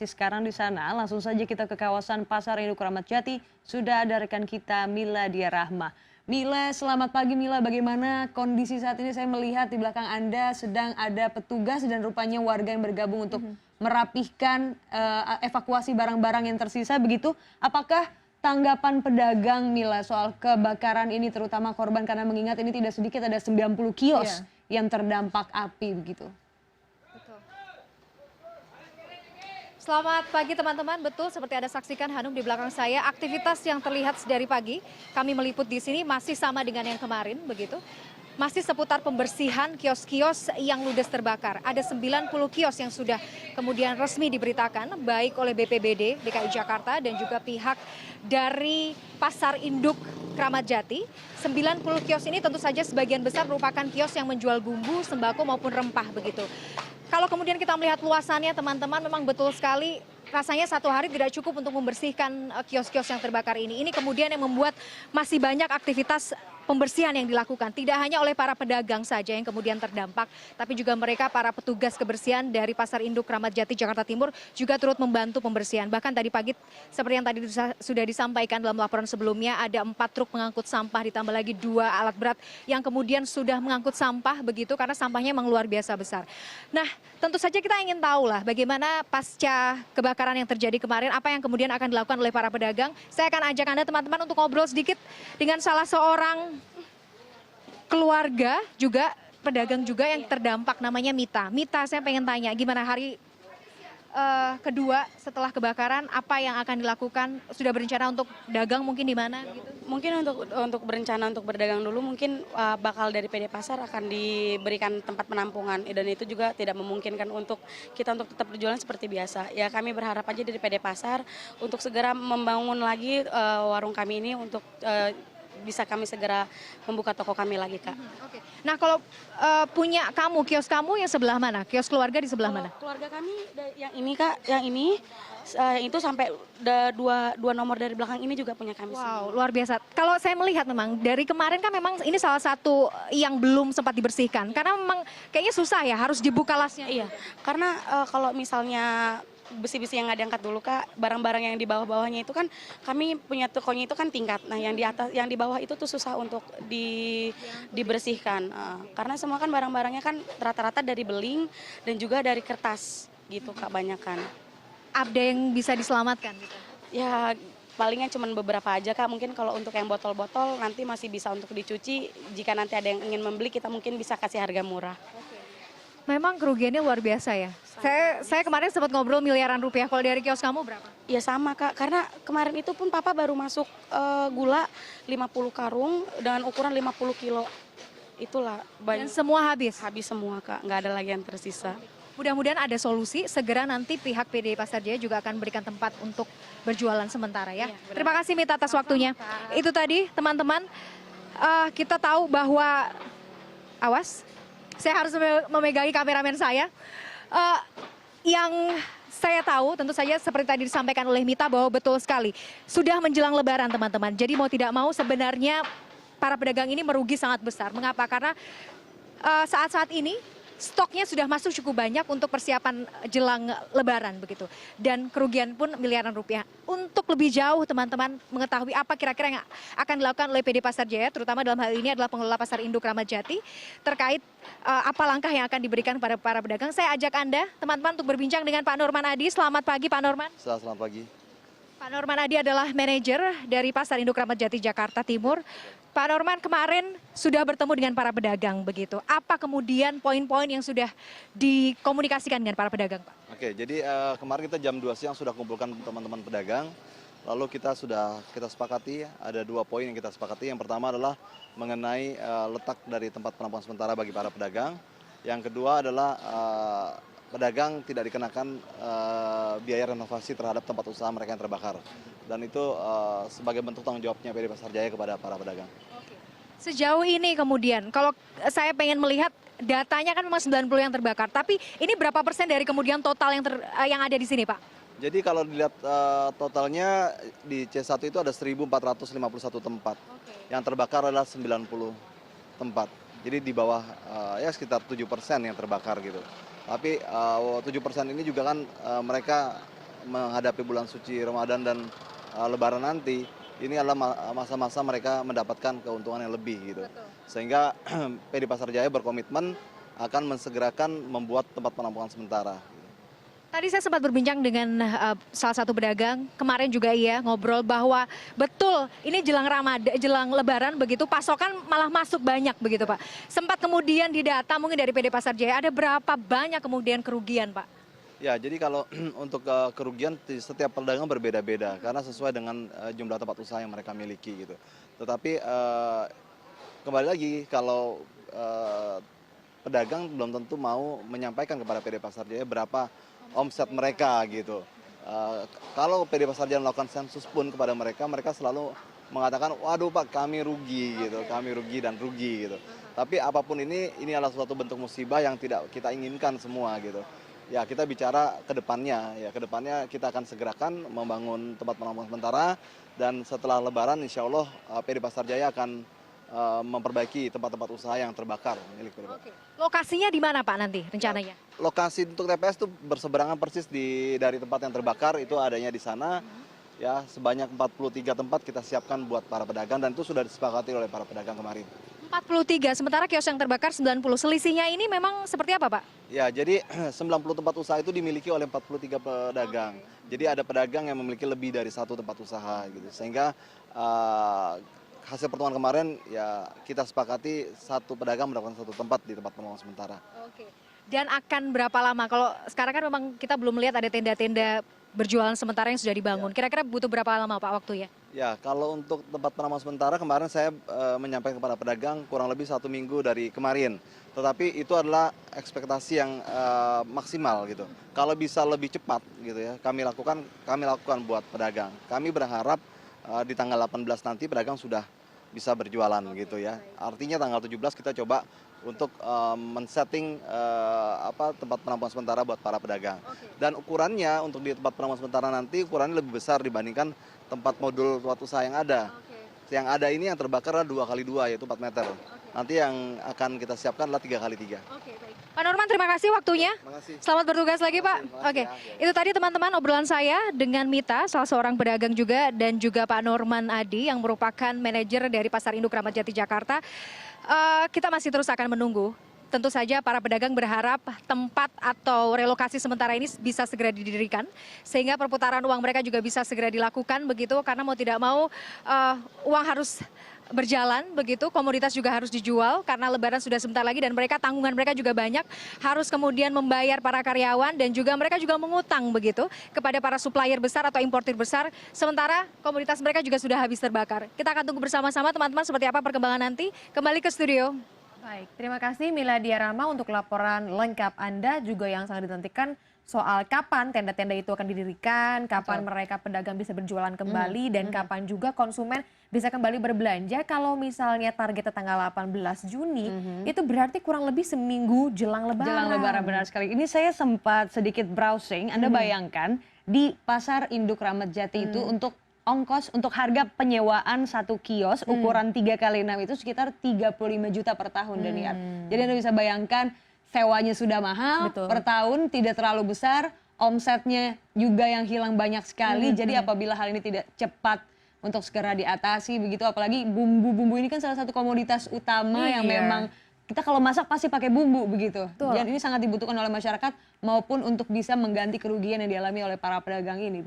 Sekarang di sana, langsung saja kita ke kawasan Pasar Induk Ramat Jati. Sudah ada rekan kita Mila Dia Rahma. Mila, selamat pagi Mila. Bagaimana kondisi saat ini? Saya melihat di belakang Anda sedang ada petugas dan rupanya warga yang bergabung untuk merapihkan evakuasi barang-barang yang tersisa begitu. Apakah tanggapan pedagang Mila soal kebakaran ini terutama korban, karena mengingat ini tidak sedikit, ada 90 kios yang terdampak api begitu. Selamat pagi teman-teman, betul seperti Anda saksikan Hanum di belakang saya, aktivitas yang terlihat dari pagi, kami meliput di sini masih sama dengan yang kemarin begitu. Masih seputar pembersihan kios-kios yang ludes terbakar. Ada 90 kios yang sudah kemudian resmi diberitakan baik oleh BPBD DKI Jakarta dan juga pihak dari Pasar Induk Kramat Jati. 90 kios ini tentu saja sebagian besar merupakan kios yang menjual bumbu, sembako maupun rempah begitu. Kalau kemudian kita melihat luasannya teman-teman, memang betul sekali rasanya satu hari tidak cukup untuk membersihkan kios-kios yang terbakar ini. Ini kemudian yang membuat masih banyak aktivitas pembersihan yang dilakukan. Tidak hanya oleh para pedagang saja yang kemudian terdampak, tapi juga mereka para petugas kebersihan dari Pasar Induk Kramat Jati Jakarta Timur juga turut membantu pembersihan. Bahkan tadi pagi seperti yang tadi sudah disampaikan dalam laporan sebelumnya, ada 4 truk pengangkut sampah ditambah lagi 2 alat berat yang kemudian sudah mengangkut sampah begitu karena sampahnya memang luar biasa besar. Nah, tentu saja kita ingin tahu lah bagaimana pasca kebakaran yang terjadi kemarin, apa yang kemudian akan dilakukan oleh para pedagang. Saya akan ajak Anda teman-teman untuk ngobrol sedikit dengan salah seorang keluarga juga pedagang juga yang terdampak, namanya Mita. Mita, saya pengen tanya gimana hari kedua setelah kebakaran, apa yang akan dilakukan? Sudah berencana untuk dagang mungkin di mana gitu? Mungkin untuk berencana untuk berdagang dulu mungkin bakal dari PD Pasar akan diberikan tempat penampungan dan itu juga tidak memungkinkan untuk kita untuk tetap berjualan seperti biasa. Ya kami berharap aja dari PD Pasar untuk segera membangun lagi warung kami ini untuk bisa kami segera membuka toko kami lagi, Kak. Oke. Nah, kalau punya kamu, kios kamu yang sebelah mana? Kios keluarga di sebelah mana? Keluarga kami yang ini, Kak, yang ini itu sampai dua nomor dari belakang ini juga punya kami. Wow, luar biasa. Kalau saya melihat memang dari kemarin kan memang ini salah satu yang belum sempat dibersihkan karena memang kayaknya susah ya, harus dibuka lasnya. Iya, karena kalau misalnya besi-besi yang nggak diangkat dulu, Kak, barang-barang yang di bawah-bawahnya itu kan kami punya tokonya itu kan tingkat. Nah, yang di atas, yang di bawah itu tuh susah untuk dibersihkan. Karena semua kan barang-barangnya kan rata-rata dari beling dan juga dari kertas gitu, Kak, banyak kan. Ada yang bisa diselamatkan gitu? Ya palingnya cuma beberapa aja, Kak. Mungkin kalau untuk yang botol-botol nanti masih bisa untuk dicuci. Jika nanti ada yang ingin membeli, kita mungkin bisa kasih harga murah. Memang kerugiannya luar biasa ya. Saya kemarin sempat ngobrol miliaran rupiah. Kalau dari kios kamu berapa? Ya sama, Kak, karena kemarin itu pun Papa baru masuk gula 50 karung dengan ukuran 50 kilo. Itulah banyak. Dan semua habis? Habis semua, Kak, nggak ada lagi yang tersisa. Mudah-mudahan ada solusi, segera nanti pihak PD Pasar Jaya juga akan berikan tempat untuk berjualan sementara ya. Terima kasih Mita atas waktunya. Itu tadi teman-teman, kita tahu bahwa, awas, saya harus memegangi kameramen saya. Yang saya tahu tentu saja seperti tadi disampaikan oleh Mita bahwa betul sekali sudah menjelang Lebaran teman-teman. Jadi mau tidak mau sebenarnya para pedagang ini merugi sangat besar. Mengapa? Karena saat-saat ini stoknya sudah masuk cukup banyak untuk persiapan jelang Lebaran begitu. Dan kerugian pun miliaran rupiah. Untuk lebih jauh teman-teman mengetahui apa kira-kira yang akan dilakukan oleh PD Pasar Jaya, terutama dalam hal ini adalah pengelola Pasar Induk Kramat Jati, terkait apa langkah yang akan diberikan kepada para pedagang. Saya ajak Anda teman-teman untuk berbincang dengan Pak Norman Adi. Selamat pagi Pak Norman. Selamat pagi. Pak Norman Adi adalah manajer dari Pasar Induk Kramat Jati Jakarta Timur. Pak Norman, kemarin sudah bertemu dengan para pedagang begitu. Apa kemudian poin-poin yang sudah dikomunikasikan dengan para pedagang, Pak? Oke, jadi kemarin kita jam 2 siang sudah kumpulkan teman-teman pedagang. Lalu kita sepakati ada 2 poin yang kita sepakati. Yang pertama adalah mengenai letak dari tempat penampungan sementara bagi para pedagang. Yang kedua adalah pedagang tidak dikenakan biaya renovasi terhadap tempat usaha mereka yang terbakar. Dan itu sebagai bentuk tanggung jawabnya PD Pasar Jaya kepada para pedagang. Sejauh ini kemudian, kalau saya pengen melihat datanya kan memang 90 yang terbakar, tapi ini berapa persen dari kemudian total yang ada di sini, Pak? Jadi kalau dilihat totalnya di C1 itu ada 1.451 tempat. Yang terbakar adalah 90 tempat. Jadi di bawah ya sekitar 7% yang terbakar gitu. Tapi 7% ini juga kan mereka menghadapi bulan suci Ramadan dan Lebaran nanti, ini adalah masa-masa mereka mendapatkan keuntungan yang lebih gitu. Sehingga PD Pasar Jaya berkomitmen akan mensegerakan membuat tempat penampungan sementara. Tadi saya sempat berbincang dengan salah satu pedagang, kemarin juga ia ngobrol bahwa betul ini jelang Ramadan, jelang Lebaran begitu, pasokan malah masuk banyak begitu Pak. Sempat kemudian didata mungkin dari PD Pasar Jaya, ada berapa banyak kemudian kerugian Pak? Ya, jadi kalau untuk kerugian setiap pedagang berbeda-beda karena sesuai dengan jumlah tempat usaha yang mereka miliki gitu. Tetapi kembali lagi kalau pedagang belum tentu mau menyampaikan kepada PD Pasar Jaya berapa omset mereka gitu. Kalau PD Pasar Jaya melakukan sensus pun kepada mereka, mereka selalu mengatakan, waduh Pak kami rugi gitu, kami rugi dan rugi gitu. Tapi apapun ini adalah suatu bentuk musibah yang tidak kita inginkan semua gitu. Ya kita bicara ke depannya, ya ke depannya kita akan segerakan membangun tempat penampungan sementara dan setelah Lebaran insya Allah PD Pasar Jaya akan memperbaiki tempat-tempat usaha yang terbakar milik PD Pasar. Lokasinya di mana Pak nanti rencananya? Lokasi untuk TPS itu berseberangan persis dari tempat yang terbakar, itu adanya di sana. Ya, sebanyak 43 tempat kita siapkan buat para pedagang dan itu sudah disepakati oleh para pedagang kemarin. 43, sementara kios yang terbakar 90. Selisihnya ini memang seperti apa Pak? Ya, jadi 90 tempat usaha itu dimiliki oleh 43 pedagang. Jadi ada pedagang yang memiliki lebih dari satu tempat usaha gitu. Sehingga hasil pertemuan kemarin ya kita sepakati satu pedagang mendapatkan satu tempat di tempat penampungan sementara. Oke. Dan akan berapa lama? Kalau sekarang kan memang kita belum melihat ada tenda-tenda berjualan sementara yang sudah dibangun. Kira-kira butuh berapa lama Pak waktunya? Ya, kalau untuk tempat penampungan sementara kemarin saya menyampaikan kepada pedagang kurang lebih 1 minggu dari kemarin. Tetapi itu adalah ekspektasi yang maksimal gitu. Kalau bisa lebih cepat gitu ya, kami lakukan buat pedagang. Kami berharap di tanggal 18 nanti pedagang sudah bisa berjualan gitu ya. Artinya tanggal 17 kita coba untuk men-setting tempat penampungan sementara buat para pedagang. Dan ukurannya untuk di tempat penampungan sementara nanti ukurannya lebih besar dibandingkan tempat modul tempat usaha yang ada. Yang ada ini yang terbakar adalah 2x2 yaitu 4 meter. Nanti yang akan kita siapkan adalah 3x3. Pak Norman, terima kasih waktunya. Makasih. Selamat bertugas lagi Pak. Oke, itu tadi teman-teman obrolan saya dengan Mita, salah seorang pedagang juga, dan juga Pak Norman Adi yang merupakan manajer dari Pasar Induk Ramat Jati Jakarta. Kita masih terus akan menunggu. Tentu saja para pedagang berharap tempat atau relokasi sementara ini bisa segera didirikan sehingga perputaran uang mereka juga bisa segera dilakukan begitu, karena mau tidak mau uang harus berjalan begitu, komoditas juga harus dijual karena Lebaran sudah sebentar lagi dan tanggungan mereka juga banyak, harus kemudian membayar para karyawan dan juga mereka juga mengutang begitu kepada para supplier besar atau importir besar, sementara komoditas mereka juga sudah habis terbakar. Kita akan tunggu bersama-sama teman-teman seperti apa perkembangan nanti. Kembali ke studio. Baik, terima kasih Miladia Rahma untuk laporan lengkap Anda juga yang sangat ditentukan soal kapan tenda-tenda itu akan didirikan, kapan mereka pedagang bisa berjualan kembali, dan kapan juga konsumen bisa kembali berbelanja. Kalau misalnya targetnya tanggal 18 Juni, itu berarti kurang lebih seminggu jelang Lebaran. Jelang Lebaran, benar sekali. Ini saya sempat sedikit browsing, Anda bayangkan di Pasar Induk Ramat Jati itu untuk ongkos untuk harga penyewaan satu kios ukuran 3x6 itu sekitar 35 juta per tahun, Daniar. Jadi Anda bisa bayangkan sewanya sudah mahal, per tahun tidak terlalu besar, omsetnya juga yang hilang banyak sekali. Jadi apabila hal ini tidak cepat untuk segera diatasi begitu, apalagi bumbu-bumbu ini kan salah satu komoditas utama yang memang kita kalau masak pasti pakai bumbu begitu. Dan ini sangat dibutuhkan oleh masyarakat maupun untuk bisa mengganti kerugian yang dialami oleh para pedagang ini.